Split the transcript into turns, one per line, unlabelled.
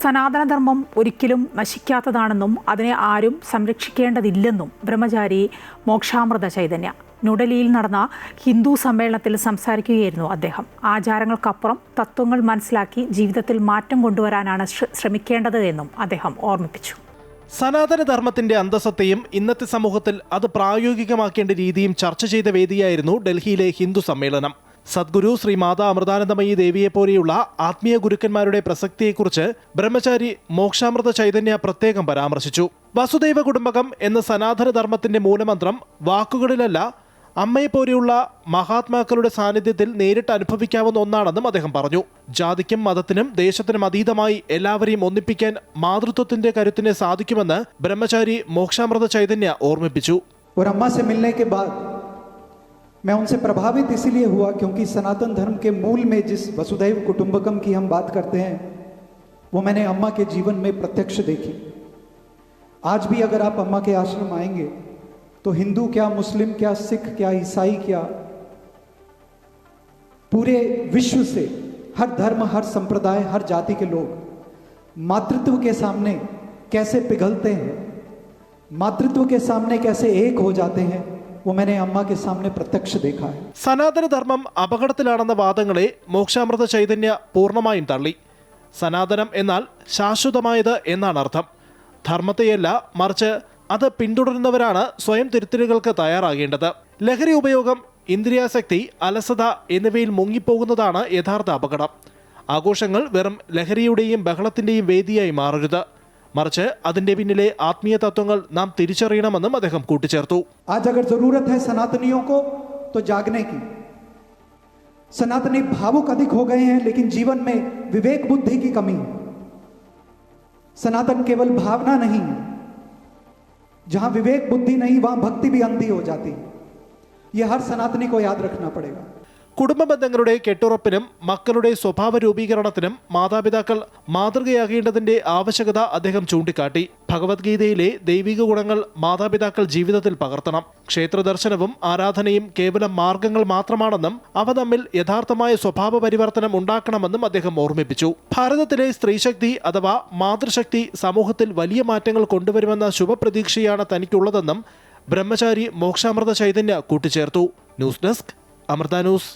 സനാതനധർമ്മം ഒരിക്കലും നശിക്കാത്തതാണെന്നും അതിനെ ആരും സംരക്ഷിക്കേണ്ടതില്ലെന്നും ബ്രഹ്മചാരി മോക്ഷാമൃത ചൈതന്യ ന്യൂഡൽഹിയിൽ നടന്ന ഹിന്ദു സമ്മേളനത്തിൽ സംസാരിക്കുകയായിരുന്നു അദ്ദേഹം. ആചാരങ്ങൾക്കപ്പുറം തത്വങ്ങൾ മനസ്സിലാക്കി ജീവിതത്തിൽ മാറ്റം കൊണ്ടുവരാനാണ് ശ്രമിക്കേണ്ടത് എന്നും അദ്ദേഹം ഓർമ്മിപ്പിച്ചു.
സനാതനധർമ്മത്തിന്റെ അന്തസ്സത്തെയും ഇന്നത്തെ സമൂഹത്തിൽ അത് പ്രായോഗികമാക്കേണ്ട രീതിയും ചർച്ച ചെയ്ത വേദിയായിരുന്നു ഡൽഹിയിലെ ഹിന്ദു സമ്മേളനം. സദ്ഗുരു ശ്രീ മാതാ അമൃതാനന്ദമയി ദേവിയെപ്പോലെയുള്ള ആത്മീയ ഗുരുക്കന്മാരുടെ പ്രസക്തിയെക്കുറിച്ച് ബ്രഹ്മചാരി മോക്ഷാമൃത ചൈതന്യ പ്രത്യേകം പരാമർശിച്ചു. വസുദൈവ കുടുംബകം എന്ന സനാതനധർമ്മത്തിന്റെ മൂലമന്ത്രം വാക്കുകളിലല്ല, അമ്മയെപ്പോലെയുള്ള മഹാത്മാക്കളുടെ സാന്നിധ്യത്തിൽ നേരിട്ട് അനുഭവിക്കാവുന്ന ഒന്നാണെന്നും അദ്ദേഹം പറഞ്ഞു. ജാതിക്കും മതത്തിനും ദേശത്തിനും അതീതമായി എല്ലാവരെയും ഒന്നിപ്പിക്കാൻ മാതൃത്വത്തിന്റെ കരുത്തിനെ സാധിക്കുമെന്ന് ബ്രഹ്മചാരി മോക്ഷാമൃത ചൈതന്യ ഓർമ്മിപ്പിച്ചു.
मैं उनसे प्रभावित इसीलिए हुआ क्योंकि सनातन धर्म के मूल में जिस वसुधैव कुटुंबकम की हम बात करते हैं वो मैंने अम्मा के जीवन में प्रत्यक्ष देखी. आज भी अगर आप अम्मा के आश्रम आएंगे तो हिंदू क्या, मुस्लिम क्या, सिख क्या, ईसाई क्या, पूरे विश्व से हर धर्म, हर संप्रदाय, हर जाति के लोग मातृत्व के सामने कैसे पिघलते हैं, मातृत्व के सामने कैसे एक हो जाते हैं, वो मैंने अम्मा के सामने प्रत्यक्ष देखा है.
സനാതനധർമ്മം അപകടത്തിലാണെന്ന വാദങ്ങളെ മോക്ഷാമൃത ചൈതന്യ പൂർണ്ണമായും തള്ളി. സനാതനം എന്നാൽ ശാശ്വതമായത് എന്നാണ് അർത്ഥം. ധർമ്മത്തെയല്ല, മറിച്ച് അത് പിന്തുടരുന്നവരാണ് സ്വയം തിരുത്തലുകൾക്ക് തയ്യാറാകേണ്ടത്. ലഹരി ഉപയോഗം, ഇന്ദ്രിയാസക്തി, അലസത എന്നിവയിൽ മുങ്ങിപ്പോകുന്നതാണ് യഥാർത്ഥ അപകടം. ആഘോഷങ്ങൾ വെറും ലഹരിയുടെയും ബഹളത്തിന്റെയും വേദിയായി മാറരുത്, മറിച്ച് അതിന്റെ പിന്നിലെ ആത്മീയ തത്വങ്ങൾ നാം തിരിച്ചറിയണമെന്നും അദ്ദേഹം കൂട്ടിച്ചേർത്തു.
आज अगर जरूरत है सनातनियों को तो जागने की. सनातनी भावुक अधिक हो गए हैं लेकिन जीवन में विवेक बुद्धि की कमी है. सनातन केवल भावना नहीं है, जहां विवेक बुद्धि नहीं वहां भक्ति भी अंधी हो जाती है. यह हर सनातनी को याद रखना पड़ेगा.
കുടുംബ ബന്ധങ്ങളുടെ കെട്ടുറപ്പിനും മക്കളുടെ സ്വഭാവ രൂപീകരണത്തിനും മാതാപിതാക്കൾ മാതൃകയാകേണ്ടതിന്റെ ആവശ്യകത അദ്ദേഹം ചൂണ്ടിക്കാട്ടി. ഭഗവത്ഗീതയിലെ ദൈവിക ഗുണങ്ങൾ മാതാപിതാക്കൾ ജീവിതത്തിൽ പകർത്തണം. ക്ഷേത്ര ദർശനവും ആരാധനയും കേവലം മാർഗങ്ങൾ മാത്രമാണെന്നും അവ തമ്മിൽ യഥാർത്ഥമായ സ്വഭാവ പരിവർത്തനം ഉണ്ടാക്കണമെന്നും അദ്ദേഹം ഓർമ്മിപ്പിച്ചു. ഭാരതത്തിലെ സ്ത്രീശക്തി അഥവാ മാതൃശക്തി സമൂഹത്തിൽ വലിയ മാറ്റങ്ങൾ കൊണ്ടുവരുമെന്ന ശുഭപ്രതീക്ഷയാണ് തനിക്കുള്ളതെന്നും ബ്രഹ്മചാരി മോക്ഷാമൃത ചൈതന്യ കൂട്ടിച്ചേർത്തു. News desk, Amrita news.